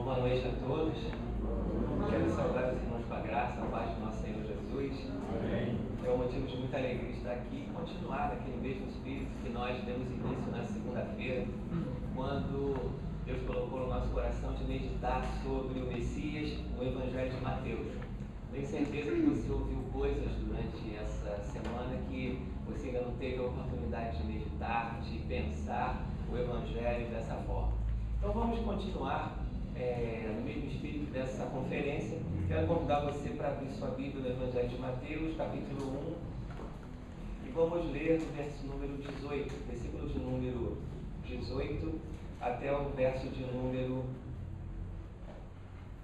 Boa noite a todos. Quero saudar os irmãos com a graça, a paz do nosso Senhor Jesus. Amém. É um motivo de muita alegria estar aqui e continuar naquele mesmo espírito que nós demos início na segunda-feira, quando Deus colocou no nosso coração de meditar sobre o Messias, o Evangelho de Mateus. Tenho certeza que você ouviu coisas durante essa semana que você ainda não teve a oportunidade de meditar, de pensar o Evangelho dessa forma. Então vamos continuar no mesmo espírito dessa conferência. Quero convidar você para abrir sua Bíblia no Evangelho de Mateus, capítulo 1, e vamos ler do verso número 18, versículo de número 18 até o verso de número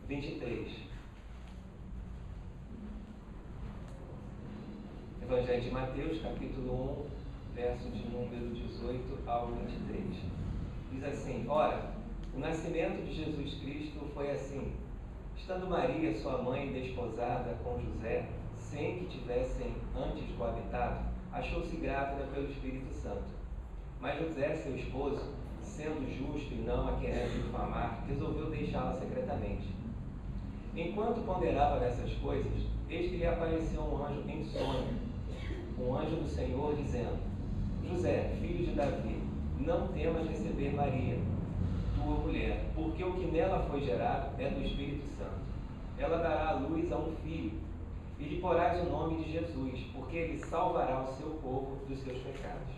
23. Evangelho de Mateus, capítulo 1, verso de número 18 ao 23. Diz assim: Ora, o nascimento de Jesus Cristo foi assim. Estando Maria, sua mãe, desposada com José, sem que tivessem antes coabitado, achou-se grávida pelo Espírito Santo. Mas José, seu esposo, sendo justo e não a querendo difamar, resolveu deixá-la secretamente. Enquanto ponderava nessas coisas, eis que lhe apareceu um anjo em sonho, um anjo do Senhor, dizendo: José, filho de Davi, não temas receber Maria, tua mulher, porque o que nela foi gerado é do Espírito Santo. Ela dará à luz a um filho, e lhe porás o nome de Jesus, porque ele salvará o seu povo dos seus pecados.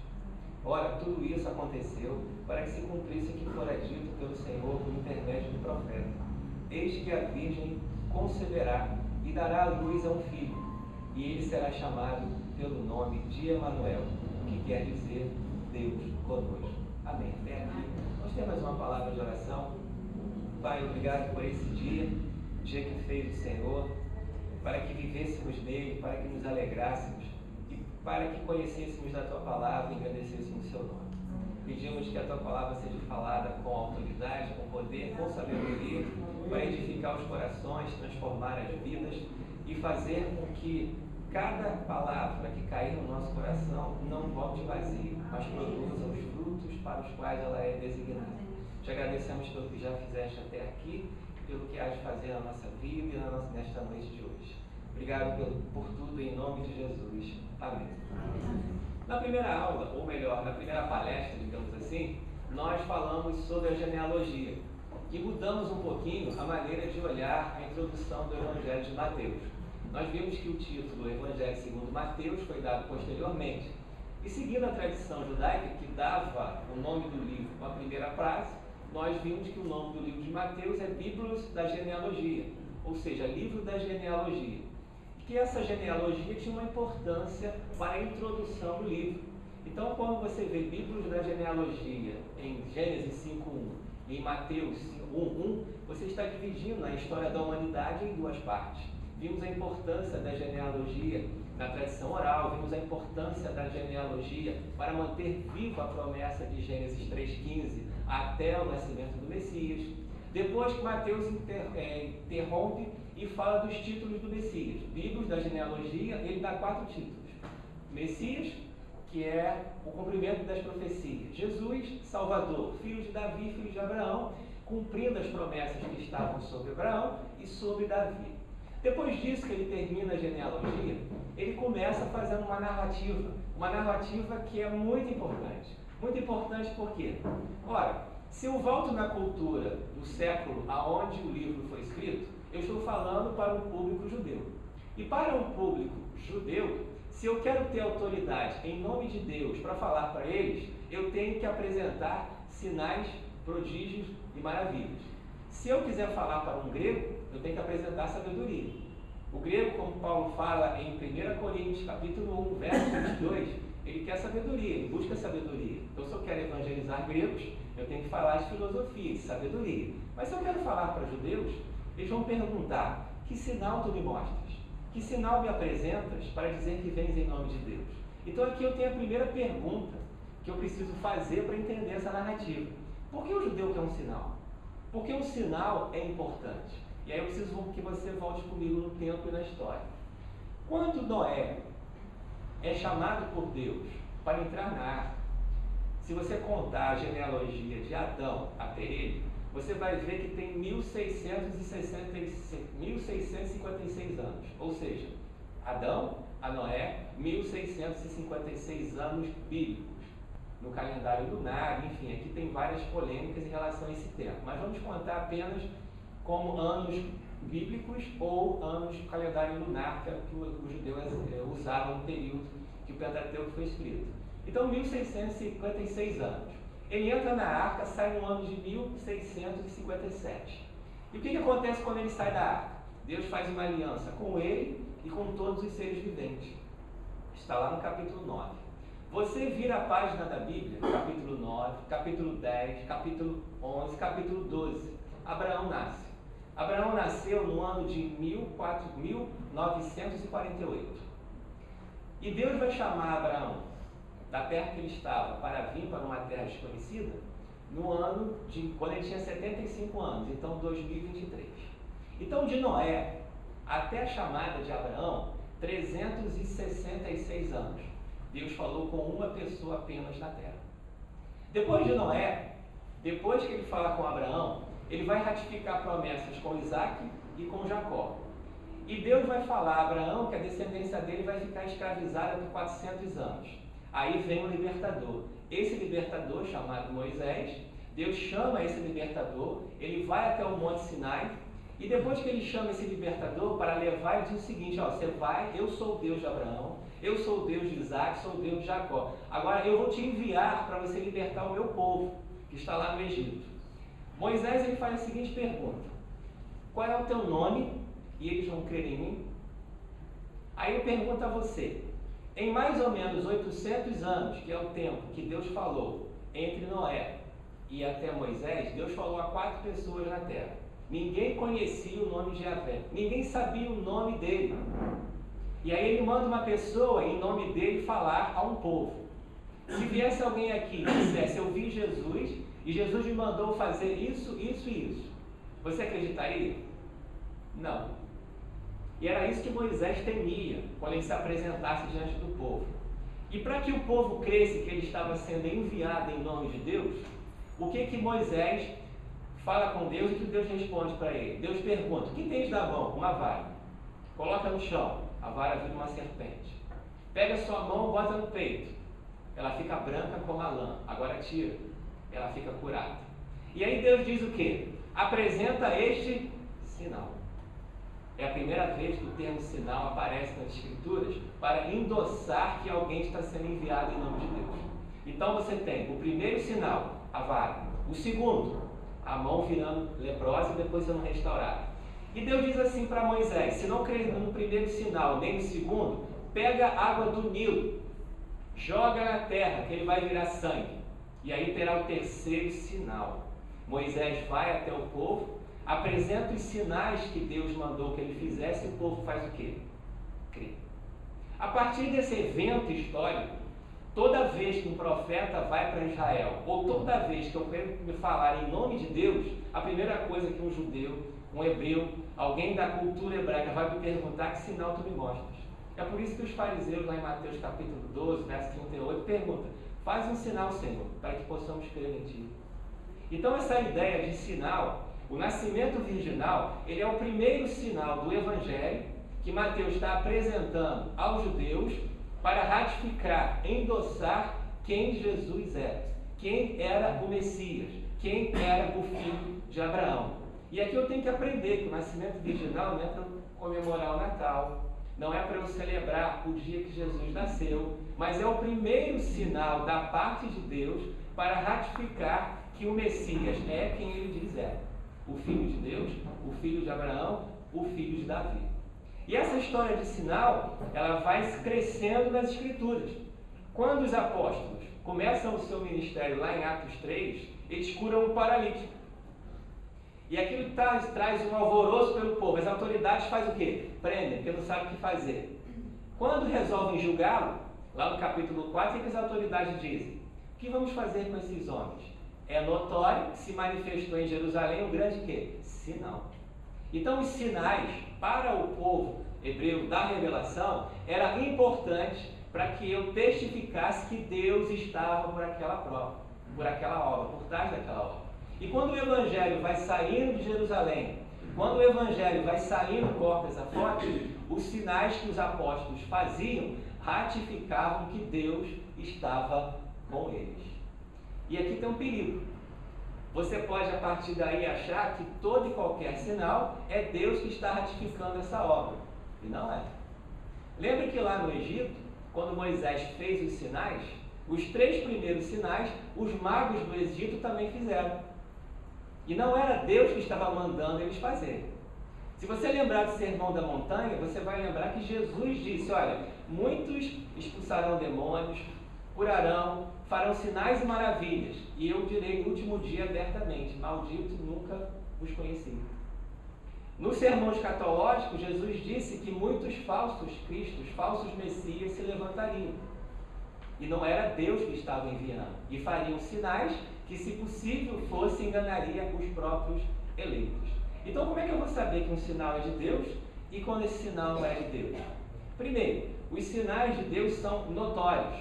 Ora, tudo isso aconteceu para que se cumprisse o que fora dito pelo Senhor por intermédio do profeta. Eis que a Virgem conceberá e dará à luz a um filho, e ele será chamado pelo nome de Emanuel, que quer dizer Deus conosco. Amém. Até aqui. Vamos ter mais uma palavra de oração. Pai, obrigado por esse dia que fez o Senhor, para que vivêssemos nele, para que nos alegrássemos e para que conhecêssemos da Tua palavra e engrandecêssemos o Seu nome. Pedimos que a Tua palavra seja falada com autoridade, com poder, com sabedoria, para edificar os corações, transformar as vidas e fazer com que cada palavra que cair no nosso coração não volte vazia, mas produza os frutos para os quais ela é designada. Te agradecemos pelo que já fizeste até aqui, pelo que has de fazer na nossa vida e nesta noite de hoje. Obrigado por tudo, em nome de Jesus. Amém. Na primeira aula, ou melhor, na primeira palestra, digamos assim, nós falamos sobre a genealogia e mudamos um pouquinho a maneira de olhar a introdução do Evangelho de Mateus. Nós vimos que o título Evangelho segundo Mateus foi dado posteriormente. E seguindo a tradição judaica, que dava o nome do livro com a primeira frase, nós vimos que o nome do livro de Mateus é Biblos da Genealogia, ou seja, livro da genealogia. Que essa genealogia tinha uma importância para a introdução do livro. Então, quando você vê Biblos da Genealogia em Gênesis 5.1 e em Mateus 1.1, você está dividindo a história da humanidade em duas partes. Vimos a importância da genealogia na tradição oral, vimos a importância da genealogia para manter viva a promessa de Gênesis 3.15 até o nascimento do Messias. Depois que Mateus interrompe e fala dos títulos do Messias. Bíblios da genealogia, ele dá 4 títulos. Messias, que é o cumprimento das profecias. Jesus, Salvador, filho de Davi, filho de Abraão, cumprindo as promessas que estavam sobre Abraão e sobre Davi. Depois disso que ele termina a genealogia, ele começa fazendo uma narrativa que é muito importante. Muito importante por quê? Ora, se eu volto na cultura do século aonde o livro foi escrito, eu estou falando para um público judeu. E para um público judeu, se eu quero ter autoridade em nome de Deus para falar para eles, eu tenho que apresentar sinais, prodígios e maravilhas. Se eu quiser falar para um grego, eu tenho que apresentar sabedoria. O grego, como Paulo fala em 1 Coríntios, capítulo 1, verso 22, ele quer sabedoria, ele busca sabedoria. Então, se eu quero evangelizar gregos, eu tenho que falar de filosofia, de sabedoria. Mas se eu quero falar para judeus, eles vão perguntar: que sinal tu me mostras? Que sinal me apresentas para dizer que vens em nome de Deus? Então, aqui eu tenho a primeira pergunta que eu preciso fazer para entender essa narrativa. Por que o judeu quer um sinal? Porque um sinal é importante. E aí eu preciso que você volte comigo no tempo e na história. Quando Noé é chamado por Deus para entrar na arca, se você contar a genealogia de Adão até ele, você vai ver que tem 1656 anos. Ou seja, Adão a Noé, 1656 anos bíblicos. No calendário lunar, enfim, aqui tem várias polêmicas em relação a esse tempo. Mas vamos contar apenas como anos bíblicos ou anos do calendário lunar, que é o que os judeus usavam no período que o Pentateuco foi escrito. Então, 1656 anos. Ele entra na arca, sai no ano de 1657. E o que acontece quando ele sai da arca? Deus faz uma aliança com ele e com todos os seres viventes. Está lá no capítulo 9. Você vira a página da Bíblia, capítulo 9, capítulo 10, capítulo 11, capítulo 12. Abraão nasce. Abraão nasceu no ano de 1948. E Deus vai chamar Abraão da terra que ele estava para vir para uma terra desconhecida no ano de quando ele tinha 75 anos, então 2023. Então de Noé até a chamada de Abraão, 366 anos. Deus falou com uma pessoa apenas na terra. Depois de Noé, depois que ele fala com Abraão, ele vai ratificar promessas com Isaac e com Jacó. E Deus vai falar a Abraão que a descendência dele vai ficar escravizada por 400 anos. Aí vem o libertador. Esse libertador, chamado Moisés, Deus chama esse libertador, ele vai até o Monte Sinai, e depois que ele chama esse libertador para levar, ele diz o seguinte: ó, você vai, eu sou o Deus de Abraão, eu sou o Deus de Isaac, sou o Deus de Jacó. Agora eu vou te enviar para você libertar o meu povo, que está lá no Egito. Moisés ele faz a seguinte pergunta: qual é o teu nome? E eles vão crer em mim? Aí eu pergunto a você: em mais ou menos 800 anos, que é o tempo que Deus falou entre Noé e até Moisés, Deus falou a 4 pessoas na terra. Ninguém conhecia o nome de Javé, ninguém sabia o nome dele. E aí ele manda uma pessoa em nome dele falar a um povo. Se viesse alguém aqui e dissesse: eu vi Jesus e Jesus me mandou fazer isso, isso e isso, você acreditaria? Não. E era isso que Moisés temia quando ele se apresentasse diante do povo. E para que o povo cresce que ele estava sendo enviado em nome de Deus, o que Moisés fala com Deus e que Deus responde para ele? Deus pergunta: o que tens na mão? Uma vara. Coloca no chão, a vara vira uma serpente. Pega a sua mão, bota no peito. Ela fica branca como a lã. Agora tira, ela fica curada. E aí Deus diz o quê? Apresenta este sinal. É a primeira vez que o termo sinal aparece nas Escrituras para endossar que alguém está sendo enviado em nome de Deus. Então você tem o primeiro sinal, a vara. O segundo, a mão virando leprosa e depois sendo restaurada. E Deus diz assim para Moisés: se não crer no primeiro sinal nem no segundo, pega a água do Nilo, joga na terra que ele vai virar sangue. E aí terá o terceiro sinal. Moisés vai até o povo, apresenta os sinais que Deus mandou que ele fizesse, e o povo faz o quê? Crê. A partir desse evento histórico, toda vez que um profeta vai para Israel, ou toda vez que eu quero me falar em nome de Deus, a primeira coisa que um judeu, um hebreu, alguém da cultura hebraica vai me perguntar: que sinal tu me mostras? É por isso que os fariseus, lá em Mateus capítulo 12, verso 38, perguntam: faz um sinal, Senhor, para que possamos crer em ti. Então essa ideia de sinal, o nascimento virginal, ele é o primeiro sinal do Evangelho que Mateus está apresentando aos judeus para ratificar, endossar quem Jesus é, quem era o Messias, quem era o filho de Abraão. E aqui eu tenho que aprender que o nascimento virginal não é para comemorar o Natal, não é para eu celebrar o dia que Jesus nasceu, mas é o primeiro sinal da parte de Deus para ratificar que o Messias é quem ele diz é: o Filho de Deus, o Filho de Abraão, o Filho de Davi. E essa história de sinal, ela vai crescendo nas Escrituras. Quando os apóstolos começam o seu ministério lá em Atos 3, eles curam um paralítico. E aquilo traz um alvoroço pelo povo. As autoridades fazem o quê? Prendem, porque não sabem o que fazer. Quando resolvem julgá-lo, lá no capítulo 4, o que as autoridades dizem? O que vamos fazer com esses homens? É notório que se manifestou em Jerusalém um grande quê? Sinal. Então os sinais para o povo hebreu da revelação era importante para que eu testificasse que Deus estava por aquela prova, por aquela obra, por trás daquela obra. E quando o Evangelho vai saindo de Jerusalém, quando o Evangelho vai saindo portas afora, os sinais que os apóstolos faziam ratificavam que Deus estava com eles. E aqui tem um perigo. Você pode, a partir daí, achar que todo e qualquer sinal é Deus que está ratificando essa obra. E não é. Lembra que lá no Egito, quando Moisés fez os sinais, os 3 primeiros sinais, os magos do Egito também fizeram. E não era Deus que estava mandando eles fazerem. Se você lembrar do Sermão da Montanha, você vai lembrar que Jesus disse, olha, muitos expulsarão demônios, curarão, farão sinais e maravilhas, e eu direi no último dia abertamente, maldito, nunca os conheci. No sermão escatológico, Jesus disse que muitos falsos cristos, falsos messias se levantariam. E não era Deus que estava enviando. E fariam sinais que, se possível, fosse enganaria os próprios eleitos. Então, como é que eu vou saber que um sinal é de Deus e quando esse sinal não é de Deus? Primeiro, os sinais de Deus são notórios.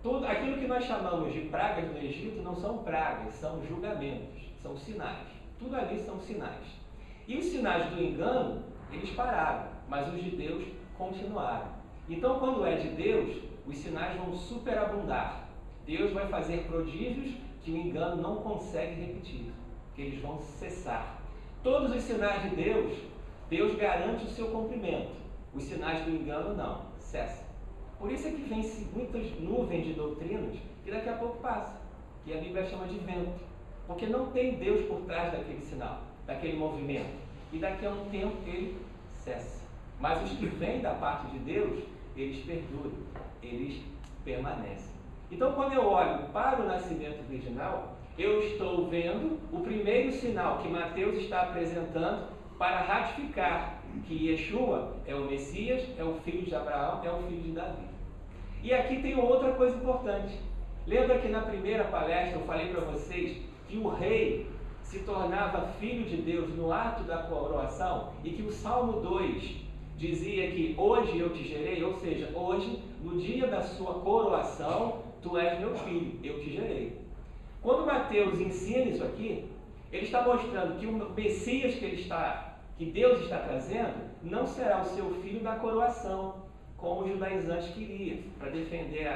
Tudo aquilo que nós chamamos de pragas no Egito não são pragas, são julgamentos, são sinais. Tudo ali são sinais. E os sinais do engano, eles pararam, mas os de Deus continuaram. Então, quando é de Deus, os sinais vão superabundar. Deus vai fazer prodígios que o engano não consegue repetir, que eles vão cessar. Todos os sinais de Deus, Deus garante o seu cumprimento. Os sinais do engano não, cessam. Por isso é que vem muitas nuvens de doutrinas que daqui a pouco passa, que a Bíblia chama de vento, porque não tem Deus por trás daquele sinal, daquele movimento, e daqui a um tempo ele cessa. Mas os que vêm da parte de Deus, eles perduram, eles permanecem. Então, quando eu olho para o nascimento virginal, eu estou vendo o primeiro sinal que Mateus está apresentando para ratificar que Yeshua é o Messias, é o filho de Abraão, é o filho de Davi. E aqui tem outra coisa importante. Lembra que na primeira palestra eu falei para vocês que o rei se tornava filho de Deus no ato da coroação e que o Salmo 2 dizia que hoje eu te gerei, ou seja, hoje, no dia da sua coroação, tu és meu filho, eu te gerei. Quando Mateus ensina isso aqui, ele está mostrando que o Messias que Deus está trazendo, não será o seu filho da coroação, como os judaizantes queriam, para defender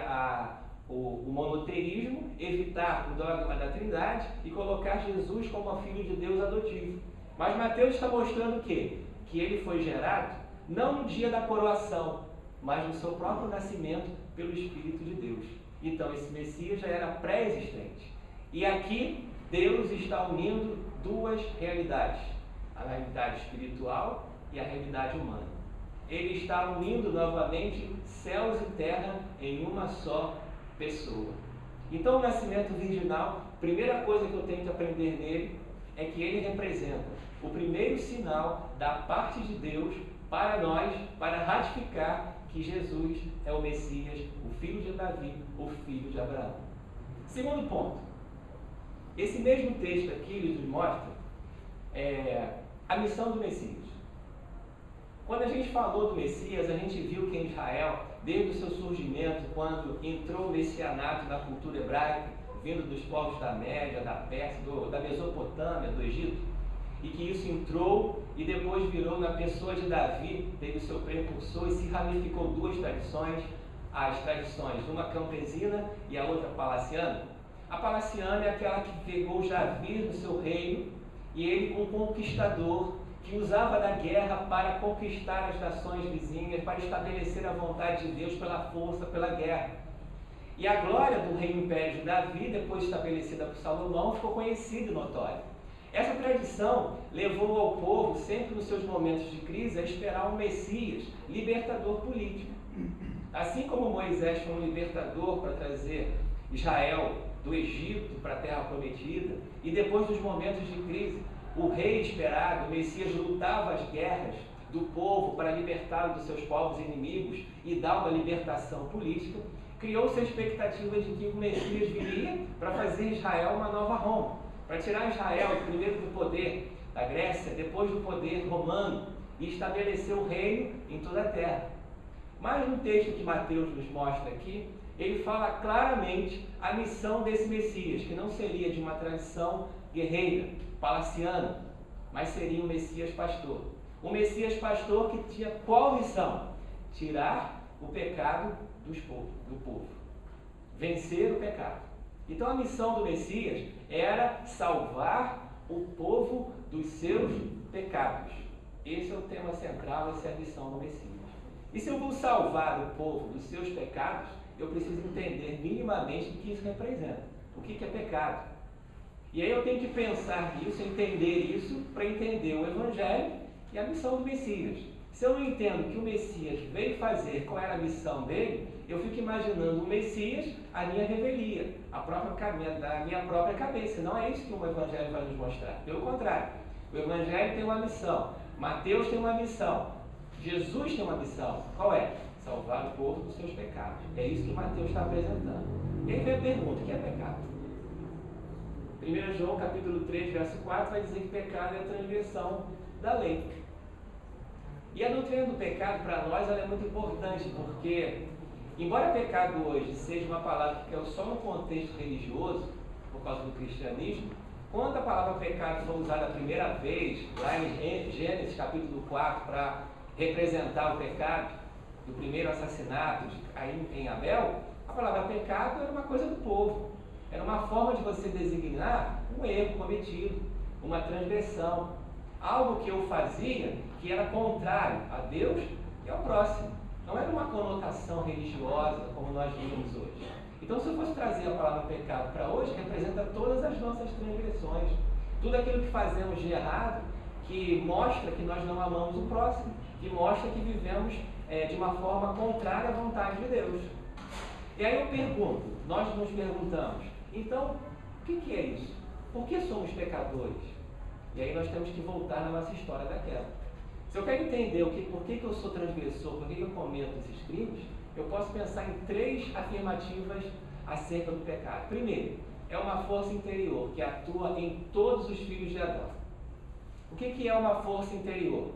o monoteísmo, evitar o dogma da Trindade e colocar Jesus como filho de Deus adotivo. Mas Mateus está mostrando o quê? Que ele foi gerado não no dia da coroação, mas no seu próprio nascimento pelo Espírito de Deus. Então esse Messias já era pré-existente. E aqui Deus está unindo duas realidades, a realidade espiritual e a realidade humana. Ele está unindo novamente céus e terra em uma só pessoa. Então o nascimento virginal, primeira coisa que eu tenho que aprender nele é que ele representa o primeiro sinal da parte de Deus para nós, para ratificar que Jesus é o Messias, o filho de Davi, o filho de Abraão. Segundo ponto, esse mesmo texto aqui nos mostra a missão do Messias. Quando a gente falou do Messias, a gente viu que em Israel, desde o seu surgimento, quando entrou o messianato na cultura hebraica, vindo dos povos da Média, da Pérsia, da Mesopotâmia, do Egito, e que isso entrou e depois virou na pessoa de Davi, teve o seu precursor e se ramificou duas tradições, as tradições, uma campesina e a outra palaciana. A palaciana é aquela que pegou Jair no seu reino e ele, um conquistador, que usava da guerra para conquistar as nações vizinhas, para estabelecer a vontade de Deus pela força, pela guerra. E a glória do reino império de Davi, depois estabelecida por Salomão, ficou conhecida e notória. Essa tradição levou ao povo, sempre nos seus momentos de crise, a esperar um Messias, libertador político. Assim como Moisés foi um libertador para trazer Israel do Egito para a terra prometida, e depois dos momentos de crise, o rei esperado, o Messias, lutava as guerras do povo para libertá-lo dos seus povos inimigos e dar uma libertação política, criou-se a expectativa de que o Messias viria para fazer Israel uma nova Roma, para tirar Israel primeiro do poder da Grécia, depois do poder romano, e estabelecer o reino em toda a terra. Mas no texto que Mateus nos mostra aqui, ele fala claramente a missão desse Messias, que não seria de uma tradição guerreira, palaciana, mas seria um Messias pastor. Um Messias pastor que tinha qual missão? Tirar o pecado do povo. Vencer o pecado. Então a missão do Messias era salvar o povo dos seus pecados. Esse é o tema central, essa é a missão do Messias. E se eu vou salvar o povo dos seus pecados, eu preciso entender minimamente o que isso representa. O que é pecado? E aí eu tenho que pensar nisso, entender isso, para entender o Evangelho e a missão do Messias. Se eu não entendo o que o Messias veio fazer, qual era a missão dele, eu fico imaginando o Messias, a minha revelia, da minha própria cabeça. Não é isso que o Evangelho vai nos mostrar. Pelo contrário, o Evangelho tem uma missão, Mateus tem uma missão, Jesus tem uma missão. Qual é? Salvar o povo dos seus pecados. É isso que Mateus está apresentando. E aí vem a pergunta: o que é pecado? 1 João capítulo 3, verso 4 vai dizer que pecado é a transgressão da lei. E a doutrina do pecado para nós ela é muito importante, porque embora pecado hoje seja uma palavra que caiu só no contexto religioso, por causa do cristianismo, quando a palavra pecado foi usada a primeira vez, lá em Gênesis capítulo 4, para representar o pecado do primeiro assassinato de Caim em Abel, a palavra pecado era uma coisa do povo. Era uma forma de você designar um erro cometido, uma transgressão, algo que eu fazia que era contrário a Deus e ao próximo. Não era uma conotação religiosa como nós vimos hoje. Então, se eu fosse trazer a palavra pecado para hoje, representa todas as nossas transgressões, tudo aquilo que fazemos de errado, que mostra que nós não amamos o próximo, que mostra que vivemos de uma forma contrária à vontade de Deus. E aí eu pergunto, nós nos perguntamos, então, o que é isso? Por que somos pecadores? E aí nós temos que voltar na nossa história daquela. Se eu quero entender por que eu sou transgressor, por que eu cometo esses crimes, eu posso pensar em 3 afirmativas acerca do pecado. Primeiro, é uma força interior que atua em todos os filhos de Adão. O que é uma força interior?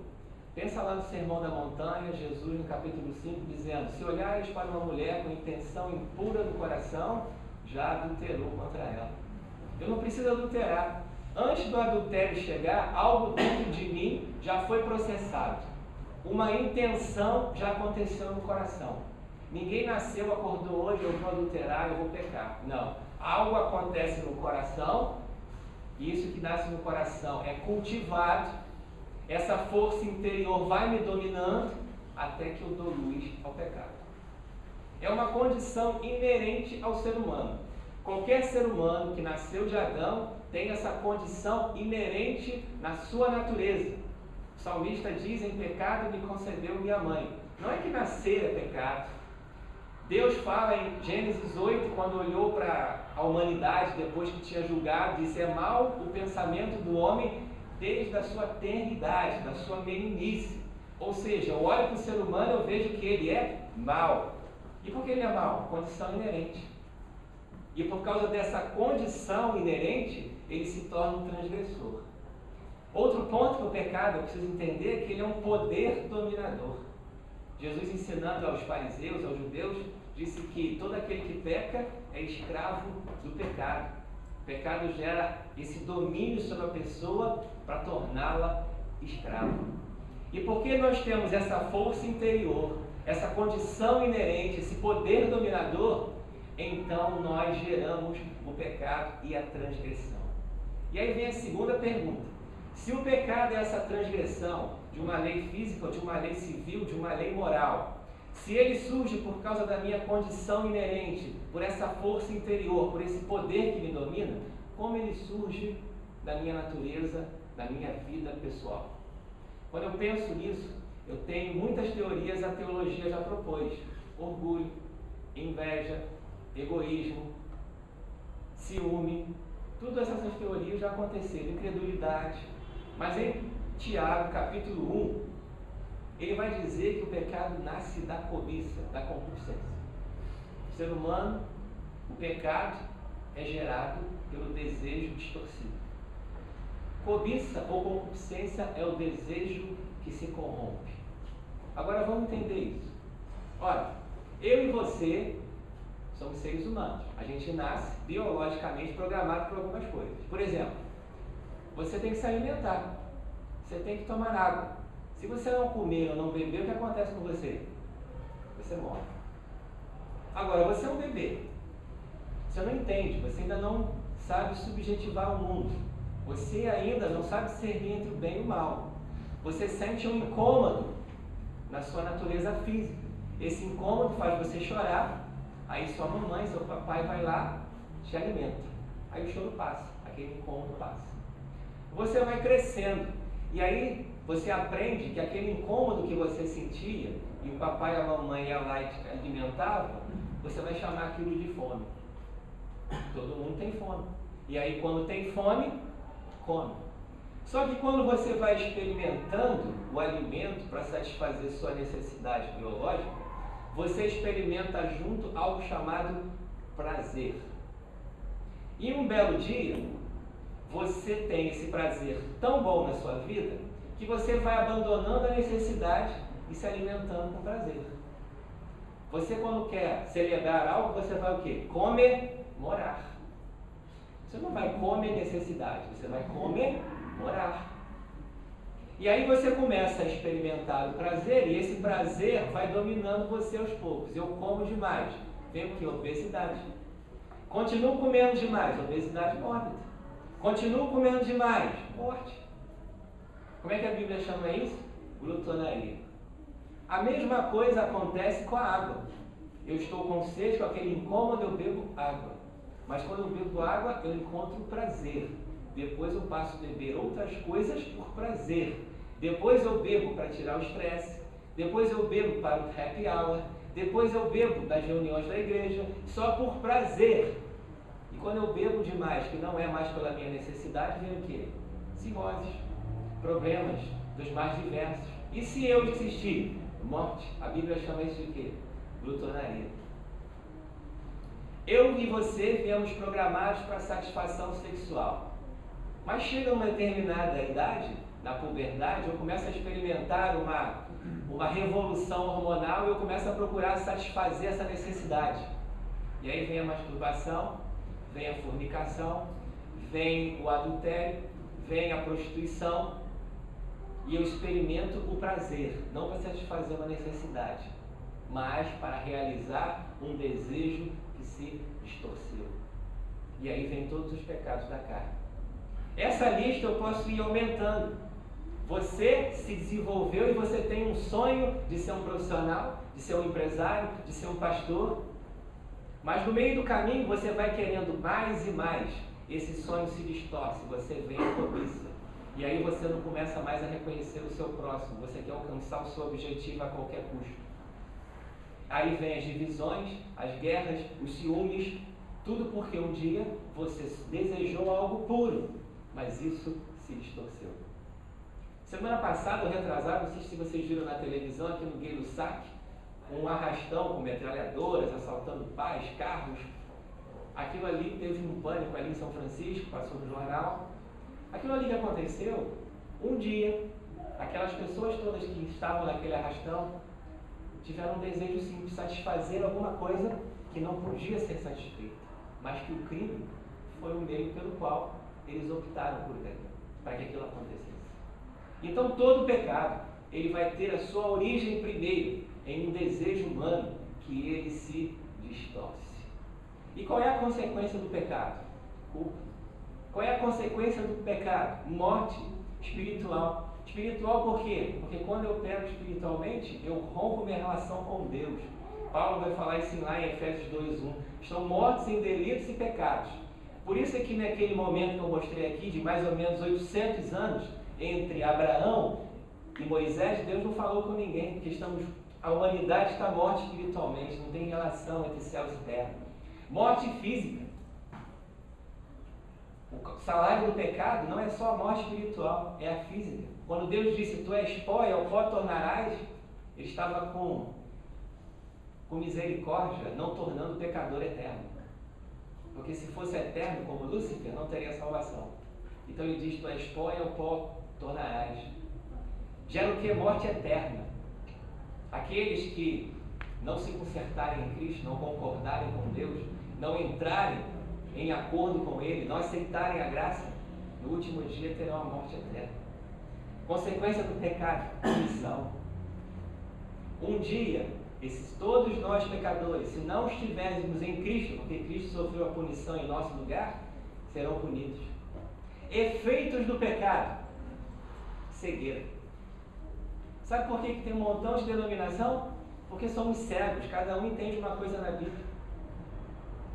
Pensa lá no Sermão da Montanha, Jesus no capítulo 5, dizendo: se olhares para uma mulher com intenção impura no coração, já adulterou contra ela. Eu não preciso adulterar. Antes do adultério chegar, algo dentro de mim já foi processado. Uma intenção já aconteceu no coração. Ninguém nasceu, acordou hoje, eu vou adulterar, eu vou pecar. Não. Algo acontece no coração, e isso que nasce no coração é cultivado. Essa força interior vai me dominando até que eu dou luz ao pecado. É uma condição inerente ao ser humano. Qualquer ser humano que nasceu de Adão tem essa condição inerente na sua natureza. O salmista diz: em pecado me concebeu minha mãe. Não é que nascer é pecado. Deus fala em Gênesis 8, quando olhou para a humanidade, depois que tinha julgado, disse: é mau o pensamento do homem desde a sua tenridade, da sua meninice. Ou seja, eu olho para o ser humano e eu vejo que ele é mau. E por que ele é mau? Condição inerente. E por causa dessa condição inerente, ele se torna um transgressor. Outro ponto que o pecado, eu preciso entender, é que ele é um poder dominador. Jesus, ensinando aos fariseus, aos judeus, disse que todo aquele que peca é escravo do pecado. O pecado gera esse domínio sobre a pessoa para torná-la escrava. E porque nós temos essa força interior, essa condição inerente, esse poder dominador, então nós geramos o pecado e a transgressão. E aí vem a segunda pergunta: se o pecado é essa transgressão de uma lei física, ou de uma lei civil, de uma lei moral, se ele surge por causa da minha condição inerente, por essa força interior, por esse poder que me domina, como ele surge da minha natureza, da minha vida pessoal? Quando eu penso nisso, eu tenho muitas teorias, a teologia já propôs: orgulho, inveja, egoísmo, ciúme. Todas essas teorias já aconteceram, incredulidade. Mas em Tiago, capítulo 1, ele vai dizer que o pecado nasce da cobiça, da concupiscência. O ser humano, o pecado é gerado pelo desejo distorcido. Cobiça ou concupiscência é o desejo que se corrompe. Agora vamos entender isso. Olha, eu e você somos seres humanos. A gente nasce biologicamente programado por algumas coisas. Por exemplo, você tem que se alimentar, você tem que tomar água. Se você não comer ou não beber, o que acontece com você? Você morre. Agora, você é um bebê. Você não entende, você ainda não sabe subjetivar o mundo. Você ainda não sabe discernir entre o bem e o mal. Você sente um incômodo na sua natureza física. Esse incômodo faz você chorar, aí sua mamãe, seu papai vai lá, te alimenta. Aí o choro passa, aquele incômodo passa. Você vai crescendo, e aí você aprende que aquele incômodo que você sentia, e o papai e a mamãe iam lá e te alimentavam, você vai chamar aquilo de fome. Todo mundo tem fome. E aí quando tem fome, come. Só que quando você vai experimentando o alimento para satisfazer sua necessidade biológica, você experimenta junto algo chamado prazer. E um belo dia, você tem esse prazer tão bom na sua vida, que você vai abandonando a necessidade e se alimentando com prazer. Você, quando quer celebrar algo, você vai o quê? Comemorar. Você não vai comer necessidade, você vai comemorar. E aí você começa a experimentar o prazer, e esse prazer vai dominando você aos poucos. Eu como demais, vem o que? Obesidade. Continuo comendo demais, obesidade mórbida. Continuo comendo demais, morte. Como é que a Bíblia chama isso? Glutonaria. A mesma coisa acontece com a água. Eu estou com sede, com aquele incômodo, eu bebo água. Mas quando eu bebo água, eu encontro prazer. Depois eu passo a beber outras coisas por prazer. Depois eu bebo para tirar o estresse. Depois eu bebo para o happy hour. Depois eu bebo das reuniões da igreja, só por prazer. E quando eu bebo demais, que não é mais pela minha necessidade, vem o quê? Cirroses, problemas dos mais diversos. E se eu desistir? Morte. A Bíblia chama isso de quê? Glutonaria. Eu e você viemos programados para satisfação sexual. Mas chega uma determinada idade, na puberdade, eu começo a experimentar uma revolução hormonal e eu começo a procurar satisfazer essa necessidade. E aí vem a masturbação, vem a fornicação, vem o adultério, vem a prostituição, e eu experimento o prazer, não para satisfazer uma necessidade, mas para realizar um desejo que se distorceu. E aí vem todos os pecados da carne. Essa lista eu posso ir aumentando. Você se desenvolveu e você tem um sonho de ser um profissional, de ser um empresário, de ser um pastor. Mas no meio do caminho você vai querendo mais e mais. Esse sonho se distorce, você vem à cobiça. E aí você não começa mais a reconhecer o seu próximo. Você quer alcançar o seu objetivo a qualquer custo. Aí vem as divisões, as guerras, os ciúmes. Tudo porque um dia você desejou algo puro, mas isso se distorceu. Semana passada, ou retrasada, não sei se vocês viram na televisão, aqui no Gay-Lussac, um arrastão com metralhadoras, assaltando pais, carros. Aquilo ali teve um pânico ali em São Francisco, passou no jornal. Aquilo ali que aconteceu, um dia, aquelas pessoas todas que estavam naquele arrastão tiveram um desejo sim de satisfazer alguma coisa que não podia ser satisfeita, mas que o crime foi o meio pelo qual eles optaram por aquilo, para que aquilo acontecesse. Então todo pecado, ele vai ter a sua origem primeiro em um desejo humano que ele se distorce. E qual é a consequência do pecado? Culpa. Qual é a consequência do pecado? Morte espiritual. Espiritual por quê? Porque quando eu pego espiritualmente, eu rompo minha relação com Deus. Paulo vai falar isso lá em Efésios 2:1. Estão mortos em delitos e pecados. Por isso é que naquele momento que eu mostrei aqui, de mais ou menos 800 anos, entre Abraão e Moisés, Deus não falou com ninguém, porque a humanidade está morta espiritualmente, não tem relação entre céus e terra. Morte física. O salário do pecado não é só a morte espiritual, é a física. Quando Deus disse, tu és pó e ao pó tornarás, ele estava com misericórdia, não tornando o pecador eterno. Porque se fosse eterno como Lúcifer, não teria salvação. Então ele diz, tu és pó e ao pó tornarás. Gera o que? Morte eterna. Aqueles que não se consertarem em Cristo, não concordarem com Deus, não entrarem em acordo com Ele, não aceitarem a graça, no último dia terão a morte eterna. Consequência do pecado, punição. Um dia, todos nós pecadores, se não estivéssemos em Cristo, porque Cristo sofreu a punição em nosso lugar, serão punidos. Efeitos do pecado, cegueira. Sabe por que tem um montão de denominação? Porque somos cegos, cada um entende uma coisa na Bíblia.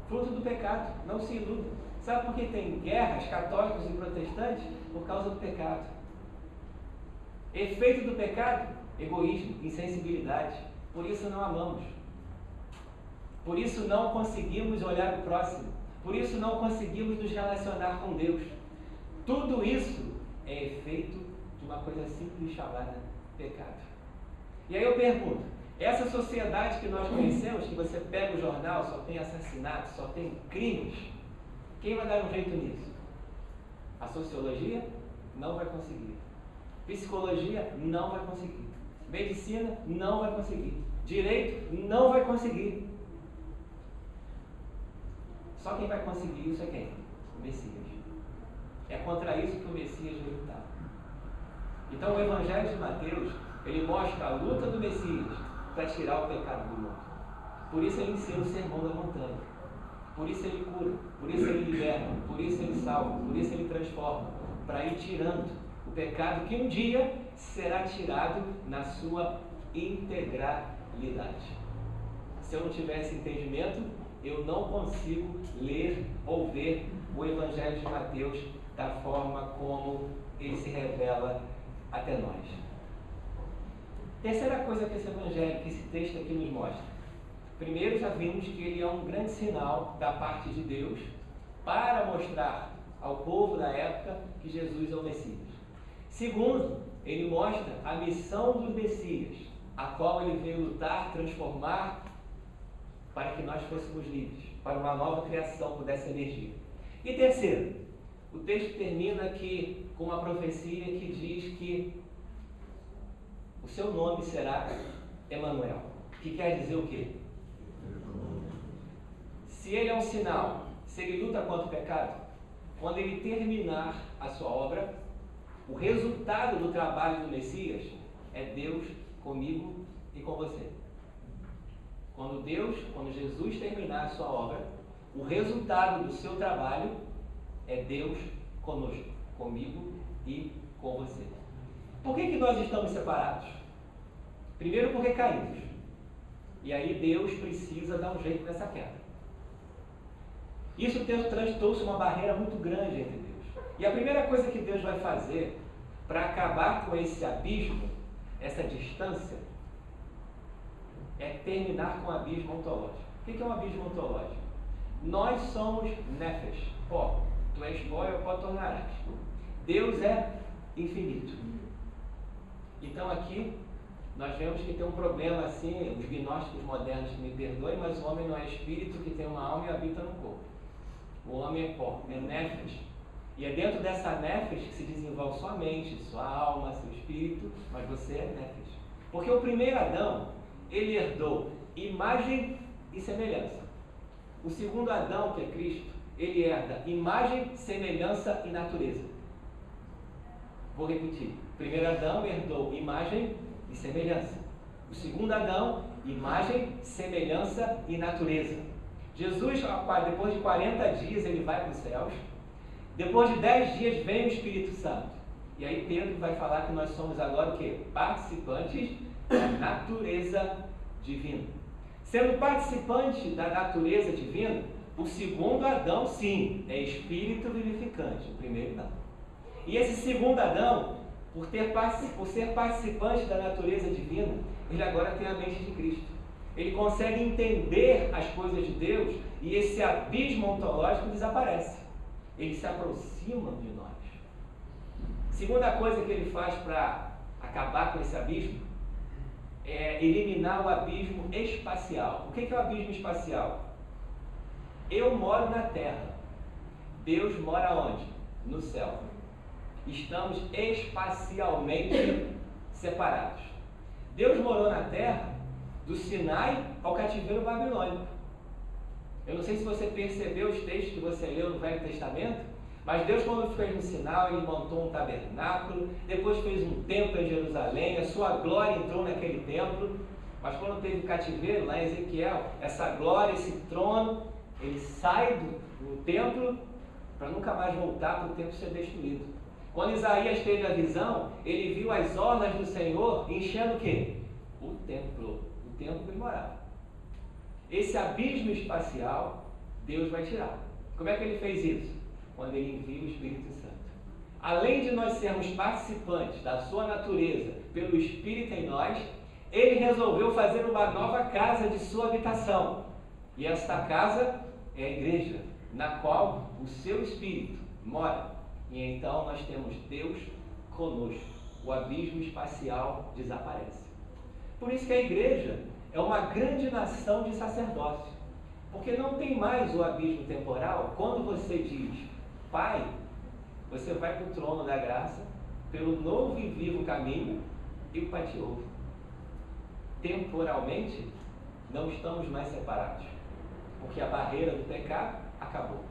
Fruto do pecado, não se iluda. Sabe por que tem guerras católicos e protestantes? Por causa do pecado. Efeito do pecado, egoísmo, insensibilidade. Por isso não amamos. Por isso não conseguimos olhar o próximo. Por isso não conseguimos nos relacionar com Deus. Tudo isso é efeito de uma coisa simples chamada pecado. E aí eu pergunto, essa sociedade que nós conhecemos, que você pega o jornal, só tem assassinatos, só tem crimes, quem vai dar um jeito nisso? A sociologia não vai conseguir. Psicologia não vai conseguir. Medicina não vai conseguir. Direito não vai conseguir. Só quem vai conseguir isso é quem? O Messias. É contra isso que o Messias veio lutar. Então o Evangelho de Mateus, ele mostra a luta do Messias para tirar o pecado do mundo. Por isso ele ensina o sermão da montanha. Por isso ele cura, por isso ele liberta, por isso ele salva, por isso ele transforma, para ir tirando o pecado que um dia será tirado na sua integralidade. Se eu não tiver esse entendimento, eu não consigo ler ou ver o Evangelho de Mateus da forma como ele se revela até nós. Terceira coisa que esse Evangelho, que esse texto aqui nos mostra. Primeiro, já vimos que ele é um grande sinal da parte de Deus para mostrar ao povo da época que Jesus é o Messias. Segundo, ele mostra a missão do Messias, a qual ele veio lutar, transformar, para que nós fôssemos livres, para uma nova criação pudesse emergir. E terceiro, o texto termina aqui com uma profecia que diz que o seu nome será Emanuel, que quer dizer o quê? Se ele é um sinal, se ele luta contra o pecado, quando ele terminar a sua obra, o resultado do trabalho do Messias é Deus comigo e com você. Quando Jesus terminar a sua obra, o resultado do seu trabalho é Deus conosco, comigo e com você. Por que nós estamos separados? Primeiro porque caímos. E aí Deus precisa dar um jeito nessa queda. Isso trouxe uma barreira muito grande entre Deus. E a primeira coisa que Deus vai fazer para acabar com esse abismo, essa distância, é terminar com o abismo ontológico. O que é um abismo ontológico? Nós somos nefesh, pó. Tu és pó e ao pó tornarás. Deus é infinito. Então aqui nós vemos que tem um problema assim, os gnósticos modernos me perdoem, mas o homem não é espírito que tem uma alma e habita no corpo. O homem é pó, é nefesh. E é dentro dessa nefesh que se desenvolve sua mente, sua alma, seu espírito, mas você é nefesh. Porque o primeiro Adão, ele herdou imagem e semelhança. O segundo Adão, que é Cristo, ele herda imagem, semelhança e natureza. Vou repetir. O primeiro Adão herdou imagem e semelhança. O segundo Adão, imagem, semelhança e natureza. Jesus, depois de 40 dias, ele vai para os céus. Depois de 10 dias, vem o Espírito Santo. E aí Pedro vai falar que nós somos agora o quê? Participantes da natureza divina. Sendo participante da natureza divina, o segundo Adão, sim, é espírito vivificante. O primeiro não. E esse segundo Adão, por ser participante da natureza divina, ele agora tem a mente de Cristo. Ele consegue entender as coisas de Deus e esse abismo ontológico desaparece. Ele se aproxima de nós. Segunda coisa que ele faz para acabar com esse abismo é eliminar o abismo espacial. O que é o abismo espacial? Eu moro na Terra. Deus mora onde? No céu. Estamos espacialmente separados. Deus morou na Terra do Sinai ao cativeiro babilônico. Eu não sei se você percebeu os textos que você leu no Velho Testamento, mas Deus, quando fez no Sinai, ele montou um tabernáculo, depois fez um templo em Jerusalém, a sua glória entrou naquele templo, mas quando teve o cativeiro, lá em Ezequiel, essa glória, esse trono, ele sai do templo para nunca mais voltar para o templo ser destruído. Quando Isaías teve a visão, ele viu as orlas do Senhor enchendo o quê? O templo que ele morava. Esse abismo espacial, Deus vai tirar. Como é que ele fez isso? Quando ele envia o Espírito Santo. Além de nós sermos participantes da sua natureza pelo Espírito em nós, ele resolveu fazer uma nova casa de sua habitação. E esta casa é a igreja, na qual o seu Espírito mora. E então nós temos Deus conosco. O abismo espacial desaparece. Por isso que a igreja é uma grande nação de sacerdócio. Porque não tem mais o abismo temporal. Quando você diz Pai, você vai para o trono da graça, pelo novo e vivo caminho, e o Pai te ouve. Temporalmente, não estamos mais separados, porque a barreira do pecado acabou.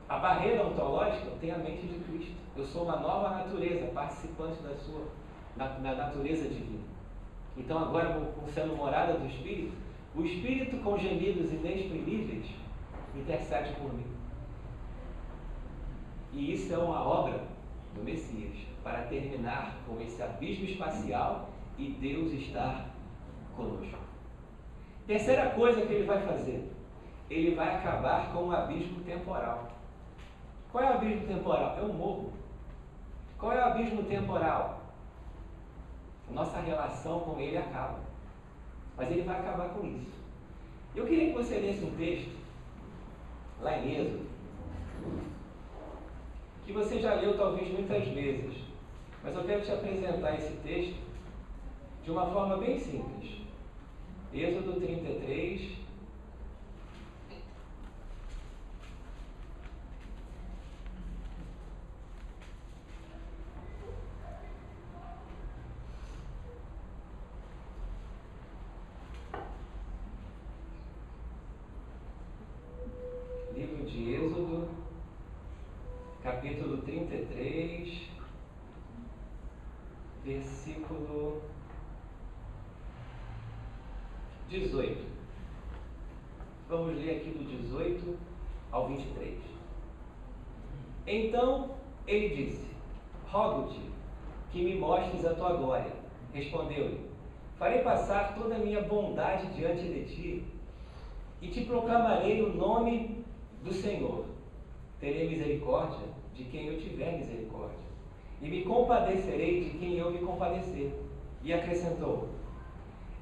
A barreira ontológica tem a mente de Cristo. Eu sou uma nova natureza, participante da natureza divina. Então agora, sendo morada do Espírito, o Espírito com gemidos inexprimíveis intercede por mim. E isso é uma obra do Messias, para terminar com esse abismo espacial e Deus estar conosco. Terceira coisa que ele vai fazer, ele vai acabar com o abismo temporal. Qual é o abismo temporal? É um morro. Qual é o abismo temporal? Nossa relação com ele acaba. Mas ele vai acabar com isso. Eu queria que você lesse um texto, lá em Êxodo, que você já leu talvez muitas vezes, mas eu quero te apresentar esse texto de uma forma bem simples. Êxodo 33, livro de Êxodo, capítulo 33, versículo 18. Vamos ler aqui do 18 ao 23. Então ele disse: rogo-te que me mostres a tua glória. Respondeu-lhe: farei passar toda a minha bondade diante de ti e te proclamarei o nome do Senhor. Terei misericórdia de quem eu tiver misericórdia, e me compadecerei de quem eu me compadecer. E acrescentou: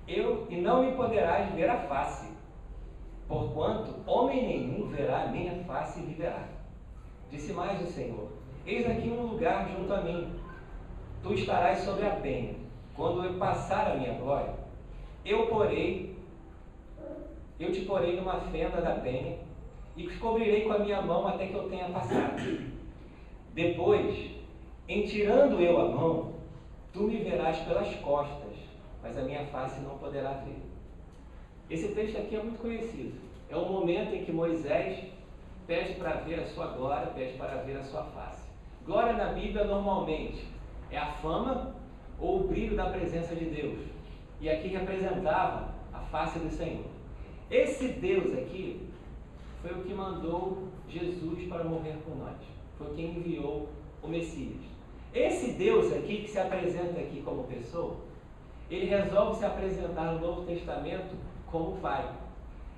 e não me poderás ver a face, porquanto homem nenhum verá a minha face e viverá. Disse mais o Senhor: eis aqui um lugar junto a mim, tu estarás sobre a penha. Quando eu passar a minha glória, eu te porei numa fenda da penha, e te cobrirei com a minha mão até que eu tenha passado. Depois, em tirando eu a mão, tu me verás pelas costas, mas a minha face não poderá ver. Esse texto aqui é muito conhecido. É o momento em que Moisés pede para ver a sua glória, pede para ver a sua face. Glória na Bíblia normalmente é a fama ou o brilho da presença de Deus. E aqui representava a face do Senhor. Esse Deus aqui foi o que mandou Jesus para morrer por nós. Foi quem enviou o Messias. Esse Deus aqui, que se apresenta aqui como pessoa, ele resolve se apresentar no Novo Testamento como Pai.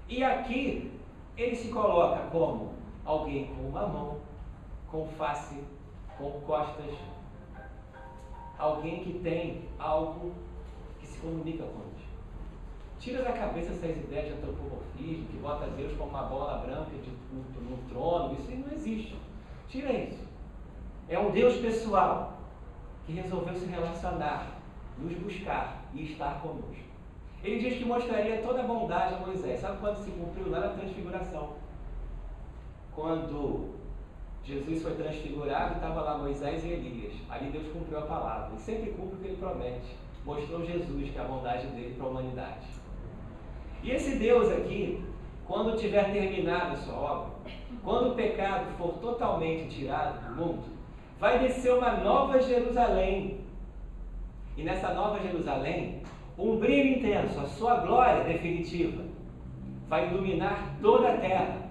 E aqui, ele se coloca como alguém com uma mão, com face, com costas, alguém que tem algo que se comunica com Deus. Tira da cabeça essas ideias de antropomorfismo, que bota Deus como uma bola branca no trono. Isso não existe. Tira isso. É um Deus pessoal que resolveu se relacionar, nos buscar e estar conosco. Ele diz que mostraria toda a bondade a Moisés. Sabe quando se cumpriu? Lá na transfiguração. Quando Jesus foi transfigurado, estava lá Moisés e Elias. Ali Deus cumpriu a palavra. E sempre cumpre o que ele promete. Mostrou Jesus, que é a bondade dele para a humanidade. E esse Deus aqui, quando tiver terminado a sua obra, quando o pecado for totalmente tirado do mundo, vai descer uma nova Jerusalém. E nessa nova Jerusalém, um brilho intenso, a sua glória definitiva, vai iluminar toda a terra.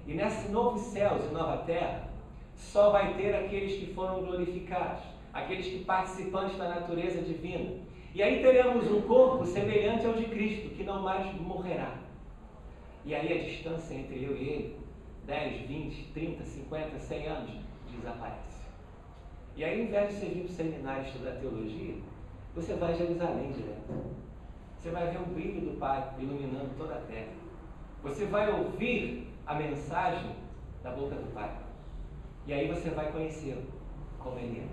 E nesses novos céus e nova terra, só vai ter aqueles que foram glorificados, aqueles que participantes da natureza divina. E aí teremos um corpo semelhante ao de Cristo, que não mais morrerá. E aí a distância entre eu e ele, 10, 20, 30, 50, 100 anos, desaparece. E aí, ao invés de você vir para o seminário estudar teologia, você vai a Jerusalém direto. Você vai ver o brilho do Pai iluminando toda a terra. Você vai ouvir a mensagem da boca do Pai. E aí você vai conhecê-lo como ele é.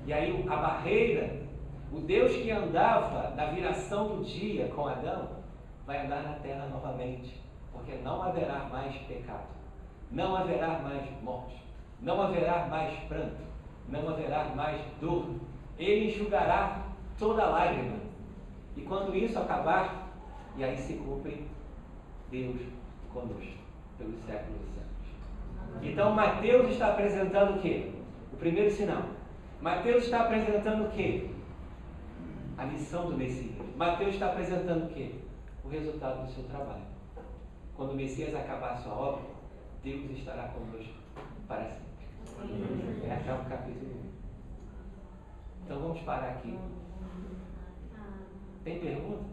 E aí a barreira, o Deus que andava na viração do dia com Adão, vai andar na terra novamente. Porque não haverá mais pecado. Não haverá mais morte. Não haverá mais pranto. Não haverá mais dor. Ele enxugará toda lágrima. E quando isso acabar, e aí se cumpre Deus conosco, pelos séculos dos séculos. Então Mateus está apresentando o quê? O primeiro sinal. Mateus está apresentando o quê? A missão do Messias. Mateus está apresentando o quê? O resultado do seu trabalho. Quando o Messias acabar a sua obra, Deus estará conosco para sempre. É até o capítulo 1. Então vamos parar aqui. Tem pergunta?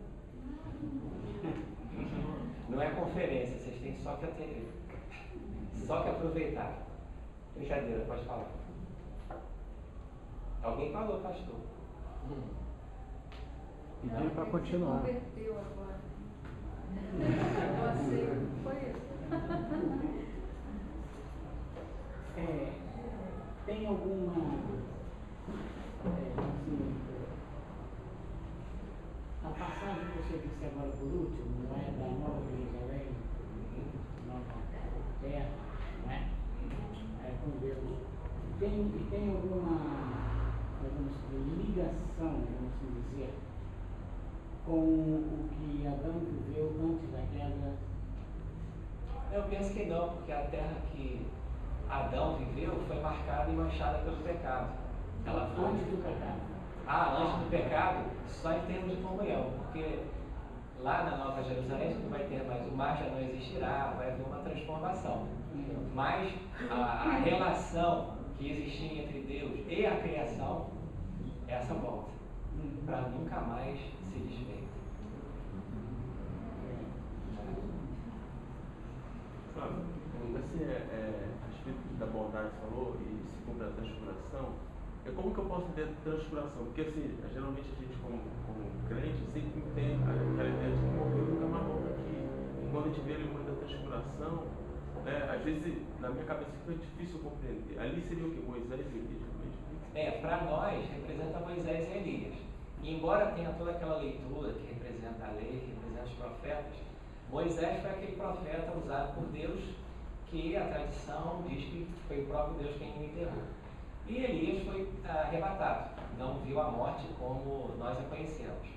Não é conferência, vocês têm só que atender. Só que aproveitar. Brincadeira, pode falar. Alguém falou, pastor. Pediu para continuar. Converteu agora. Eu aceito. Foi isso. Tem alguma. A passagem que você disse agora por último, não é? Da Nova Jerusalém, Nova Terra, não é? Com Deus. Tem alguma ligação, vamos assim dizer, com o que Adão viveu antes da queda? Eu penso que não, porque a terra que Adão viveu foi marcada e manchada pelo pecado. Ela foi Antes do pecado. antes do pecado, só em termos de comunhão, porque lá na Nova Jerusalém não vai ter mais, o mar já não existirá, vai haver uma transformação. Mas a relação que existia entre Deus e a criação, essa volta, para nunca mais se desfeita. Você, a respeito da bondade que falou e segundo a transfiguração, como que eu posso ter transfiguração? Porque assim, geralmente a gente como crente sempre tem aquela ideia de que morreu nunca mais volta aqui. E quando a gente vê ele morrer da transfiguração, né, às vezes na minha cabeça fica difícil compreender. Ali seria o que? Moisés e Elias? Para nós representa Moisés e Elias. E embora tenha toda aquela leitura que representa a lei, que representa os profetas, Moisés foi aquele profeta usado por Deus que a tradição diz que foi o próprio Deus quem o enterrou. E Elias foi arrebatado, não viu a morte como nós a conhecemos.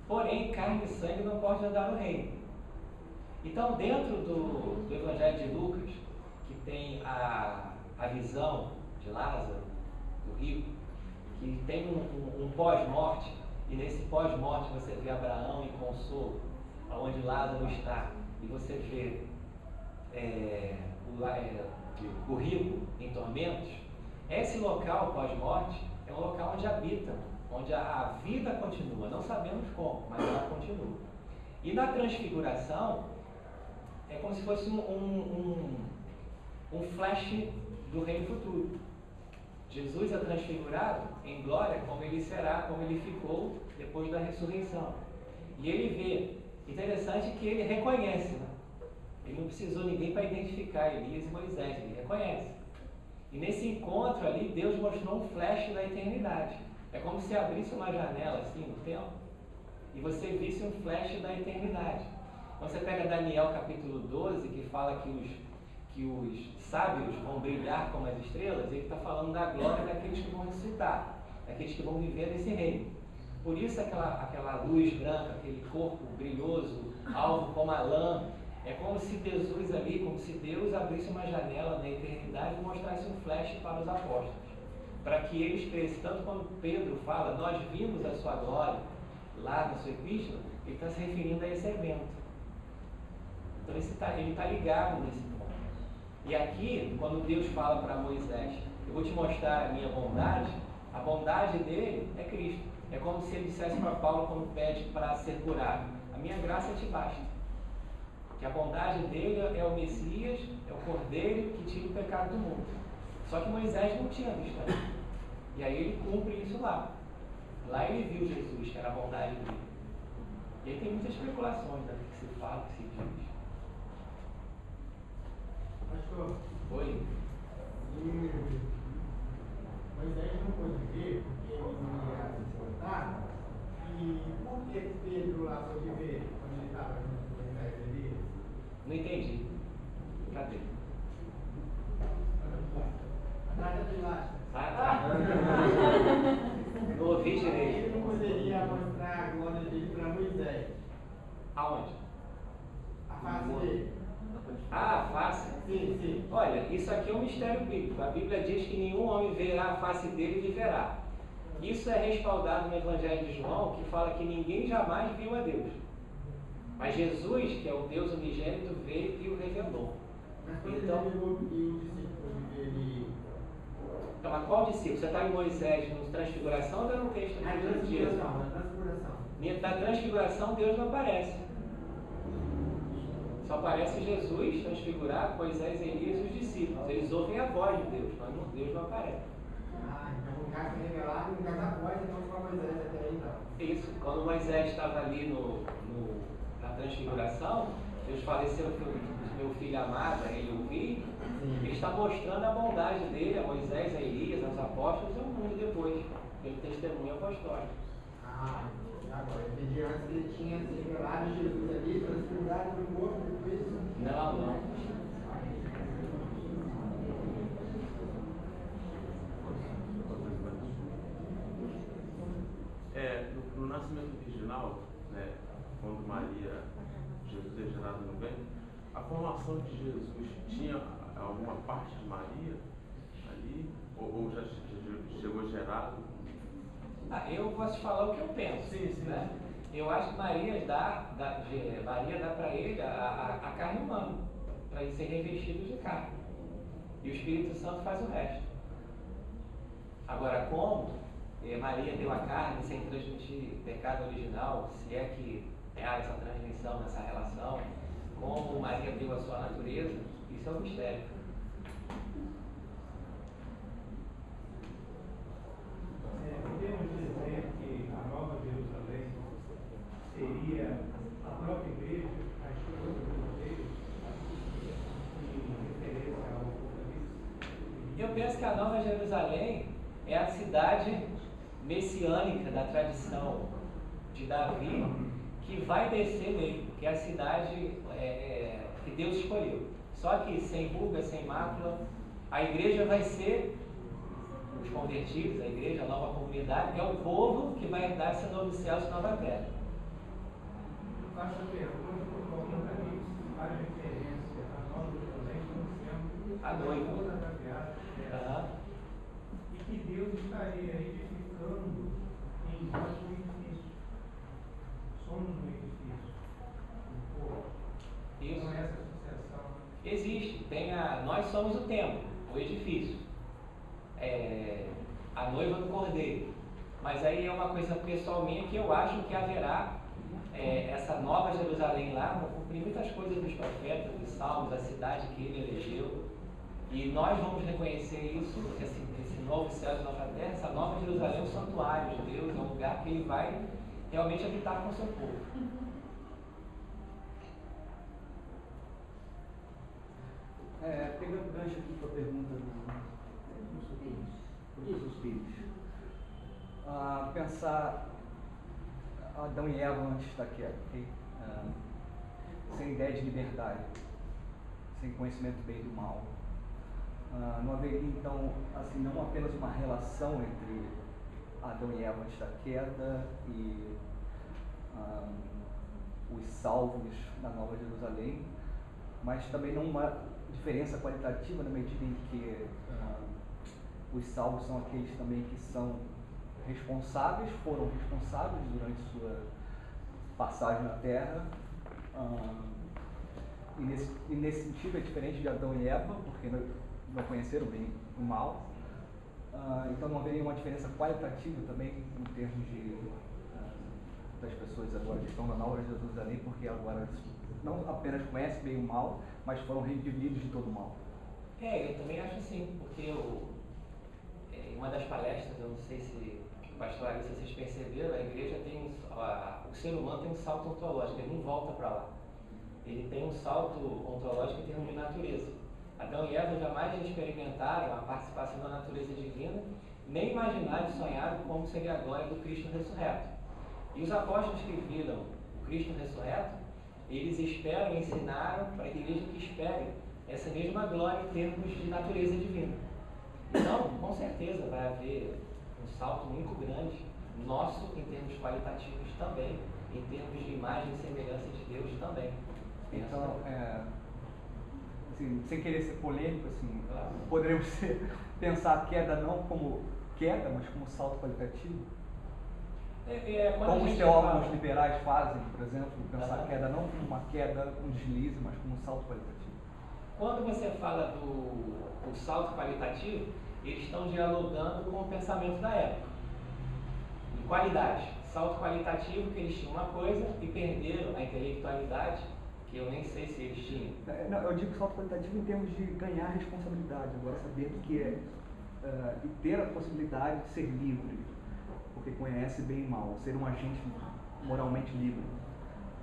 Porém, carne e sangue não pode andar no reino. Então, dentro do Evangelho de Lucas, que tem a visão de Lázaro, do rico, que tem um pós-morte, e nesse pós-morte você vê Abraão em consolo, onde Lázaro está, e você vê o rico em tormentos. Esse local pós-morte é um local onde habitam, onde a vida continua, não sabemos como, mas ela continua. E na transfiguração, é como se fosse um flash do reino futuro. Jesus é transfigurado em glória como ele será, como ele ficou depois da ressurreição. E ele vê, interessante que ele reconhece, né? Ele não precisou ninguém para identificar Elias e Moisés, ele reconhece. E nesse encontro ali, Deus mostrou um flash da eternidade. É como se abrisse uma janela assim no tempo e você visse um flash da eternidade. Quando você pega Daniel capítulo 12, que fala que os sábios vão brilhar como as estrelas, ele está falando da glória daqueles que vão ressuscitar, daqueles que vão viver nesse reino. Por isso aquela luz branca, aquele corpo brilhoso, alvo como a lã, é como se Jesus ali, como se Deus abrisse uma janela na eternidade e mostrasse um flash para os apóstolos, para que eles crescem. Tanto quando Pedro fala, nós vimos a sua glória, lá na sua epístola, ele está se referindo a esse evento. Então ele está ligado nesse ponto. E aqui, quando Deus fala para Moisés, eu vou te mostrar a minha bondade, a bondade dele é Cristo. É como se ele dissesse para Paulo quando pede para ser curado, a minha graça te basta. Que a bondade dele é o Messias, é o Cordeiro que tira o pecado do mundo. Só que Moisés não tinha visto ainda. E aí ele cumpre isso lá. Lá ele viu Jesus, que era a bondade dele. E aí tem muitas especulações do que se fala, que se diz. Pastor, Oi? Moisés não pôde ver porque ele não ia se espantar. E por que Pedro lá pôde ver quando ele estava junto com Moisés e Elias? Não entendi. Cadê? Atrás da pilastra. Ah, tá. Não ouvi direito. Ele não poderia mostrar a glória dele para Moisés. Aonde? A face dele. Ah, a face. Sim, sim. Olha, isso aqui é um mistério bíblico. A Bíblia diz que nenhum homem verá a face dele e viverá. Isso é respaldado no Evangelho de João, que fala que ninguém jamais viu a Deus. Mas Jesus, que é o Deus unigênito, veio e o revelou. Mas quando Então, ele viu o discípulo dele. então, a qual discípulo? Você está em Moisés, no Transfiguração, ou está no texto Na de Jesus? transfiguração. Na Transfiguração, Deus não aparece. Só aparece Jesus transfigurado, Moisés, Elias e os discípulos. Eles ouvem a voz de Deus, mas Deus não aparece. Ah, então o caso revelado, no caso da voz, então só Moisés até aí então. Isso, quando Moisés estava ali na Transfiguração, Deus faleceu meu filho amado, ele ouviu, ele está mostrando a bondade dele a Moisés, a Elias, aos apóstolos e ao mundo depois, pelo testemunho apostólico. Ah, agora, eu entendi antes que ele tinha se revelado Jesus ali, transfigurado no corpo, depois. Não. No nascimento virginal, né, quando Jesus é gerado no ventre, a formação de Jesus tinha alguma parte de Maria ali? Ou já chegou gerado? Eu posso te falar o que eu penso. Sim. Né? Eu acho que Maria dá para ele a carne humana, para ele ser revestido de carne. E o Espírito Santo faz o resto. Agora, como Maria deu a carne sem transmitir pecado original, se é que há essa transmissão nessa relação, como Maria deu a sua natureza, isso é um mistério. Podemos dizer que a Nova Jerusalém seria a própria igreja, a esposa do Cordeiro, em referência ao Apocalipse? Eu penso que a Nova Jerusalém é a cidade messiânica da tradição de Davi, que vai descer nele, que é a cidade que Deus escolheu. Só que sem ruga, sem mácula, a igreja vai ser, os convertidos, a igreja, a nova comunidade, é o povo que vai herdar esse novo céu, essa nova terra. Basta ver, o Apocalipse faz referência à Nova Jerusalém como sendo A noiva. toda da viagem, e que Deus estaria edificando em nós um edifício. Somos um edifício, um corpo. Isso. Então essa associação. Existe, nós somos o templo, o edifício, a noiva do Cordeiro. Mas aí é uma coisa pessoal minha que eu acho que haverá essa nova Jerusalém lá, vão cumprir muitas coisas dos profetas, dos salmos, a cidade que ele elegeu. E nós vamos reconhecer isso, esse novo céu e nova terra, essa nova Jerusalém é um santuário de Deus, é um lugar que ele vai realmente habitar com o seu povo. Pegando o gancho aqui com a pergunta dos filhos. Pensar Adão e Eva antes da queda, okay? Sem ideia de liberdade, sem conhecimento do bem e do mal. Não haveria então, assim, não apenas uma relação entre Adão e Eva antes da queda e os salvos na Nova Jerusalém, mas também não uma diferença qualitativa na medida em que os salvos são aqueles também que são responsáveis, foram responsáveis durante sua passagem na Terra, e nesse sentido é diferente de Adão e Eva, porque não conheceram bem o mal, então não haveria uma diferença qualitativa também em termos de das pessoas agora que estão na Nova Jerusalém, porque agora não apenas conhecem bem o mal, mas foram redimidos de todo o mal. Eu também acho assim, porque em uma das palestras, eu não sei se o pastor Ari, se vocês perceberam, a igreja tem o ser humano tem um salto ontológico, ele não volta para lá. Ele tem um salto ontológico em termos de natureza. Adão e Eva jamais experimentaram a participação da natureza divina, nem imaginaram e sonharam como seria a glória do Cristo ressurreto. E os apóstolos que viram o Cristo ressurreto, eles esperam e ensinaram para a igreja que espere essa mesma glória em termos de natureza divina. Então, com certeza, vai haver um salto muito grande nosso em termos qualitativos também, em termos de imagem e semelhança de Deus também. Então, assim, sem querer ser polêmico, assim, poderíamos pensar a queda não como queda, mas como salto qualitativo? Como os teólogos liberais fazem, por exemplo, pensar a queda não como uma queda, um deslize, mas como um salto qualitativo. Quando você fala do salto qualitativo, eles estão dialogando com o pensamento da época. Em qualidade, salto qualitativo que eles tinham uma coisa e perderam a intelectualidade, que eu nem sei se eles tinham. Não, eu digo salto qualitativo em termos de ganhar responsabilidade, agora saber o que é e ter a possibilidade de ser livre, porque conhece bem e mal, ser um agente moralmente livre.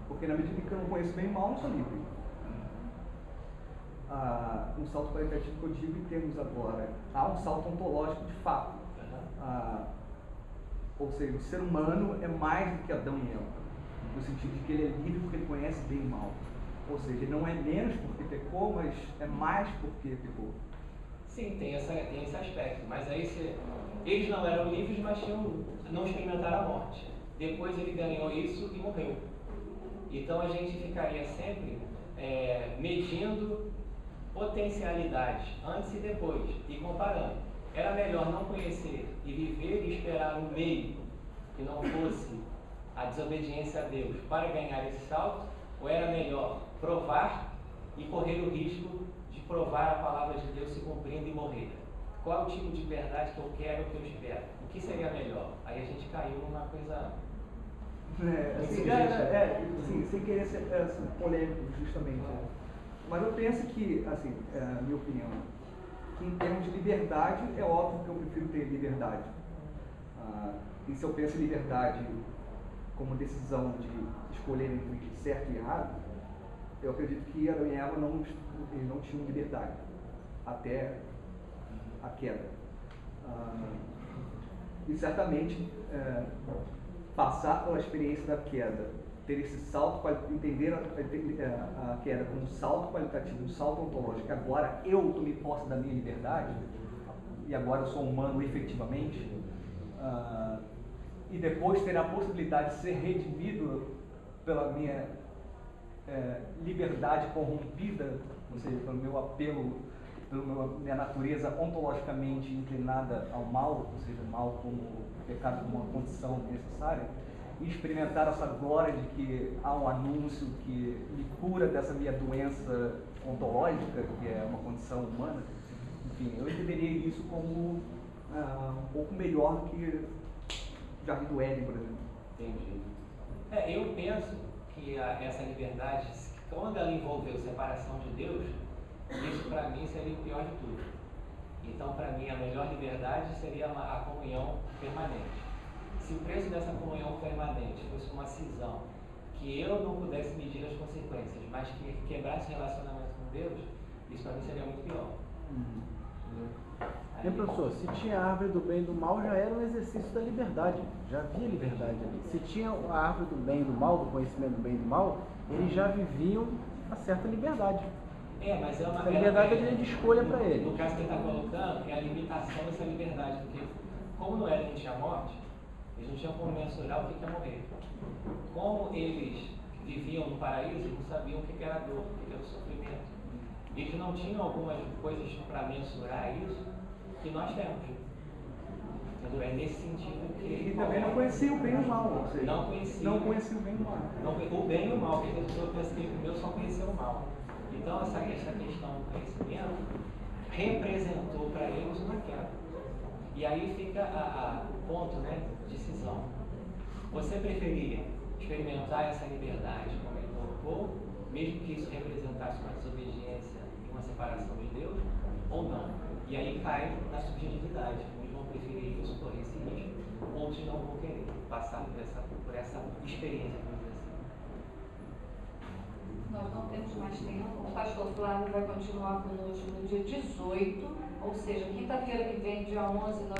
Porque na medida que eu não conheço bem e mal, eu não sou livre. Um salto qualitativo que eu digo em termos agora, há um salto ontológico de fato. Ou seja, o ser humano é mais do que Adão e Eva, no sentido de que ele é livre porque ele conhece bem e mal. Ou seja, ele não é menos porque pecou, mas é mais porque pecou. Sim, tem esse aspecto, mas aí eles não eram livres, mas não experimentaram a morte. Depois ele ganhou isso e morreu. Então a gente ficaria sempre medindo potencialidades antes e depois e comparando. Era melhor não conhecer e viver e esperar um meio que não fosse a desobediência a Deus para ganhar esse salto, ou era melhor provar e correr o risco de provar a palavra de Deus se cumprindo e morrer? Qual é o tipo de verdade que eu quero, que eu espero? O que seria melhor? Aí a gente caiu numa coisa... sem querer ser polêmico, justamente. Mas eu penso que, assim, a minha opinião, que em termos de liberdade, é óbvio que eu prefiro ter liberdade. E se eu penso em liberdade como decisão de escolher entre certo e errado, eu acredito que Adão e Eva eles não tinham liberdade até a queda. E certamente passar pela experiência da queda, ter esse salto, entender a queda como um salto qualitativo, um salto ontológico, agora eu tomei posse da minha liberdade, e agora eu sou humano efetivamente, e depois ter a possibilidade de ser redimido pela minha liberdade corrompida, ou seja, pelo meu apelo, pela minha natureza ontologicamente inclinada ao mal, ou seja, o mal como pecado como uma condição necessária, e experimentar essa glória de que há um anúncio que me cura dessa minha doença ontológica, que é uma condição humana. Enfim, eu entenderia isso como um pouco melhor do que Jardim do Éden, por exemplo. Entendi. Eu penso que essa liberdade, quando ela envolveu separação de Deus, isso para mim seria o pior de tudo. Então, para mim, a melhor liberdade seria a comunhão permanente. Se o preço dessa comunhão permanente fosse uma cisão, que eu não pudesse medir as consequências, mas que quebrasse o relacionamento com Deus, isso para mim seria muito pior. E professor, se tinha a árvore do bem e do mal, já era um exercício da liberdade, já havia liberdade ali. Se tinha a árvore do bem e do mal, do conhecimento do bem e do mal, eles já viviam uma certa liberdade. Mas é uma Essa liberdade é de escolha para eles. No caso que ele está colocando, é a limitação dessa liberdade, porque como no Éden não tinha morte, Eles não tinham como mensurar o que é morrer. Como eles viviam no paraíso, eles não sabiam o que era dor, o que era o sofrimento. Eles não tinham algumas coisas para mensurar isso que nós temos. Entendeu? É nesse sentido que E também não conhecia o bem e o mal. Ou seja, não conhecia o bem e o mal. o bem e o mal, porque eu pensei que primeiro só conhecia o mal. Então essa questão do conhecimento representou para eles uma queda. E aí fica o ponto, né, de decisão. Você preferia experimentar essa liberdade como ele colocou, mesmo que isso representasse uma desobediência e uma separação de Deus, ou não? E aí cai na subjetividade. Uns vão preferir isso, correr esse risco, outros não vão querer passar por essa experiência, vamos dizer assim. Nós não temos mais tempo. O pastor Flávio vai continuar conosco no dia 18, ou seja, quinta-feira que vem, dia 11, nós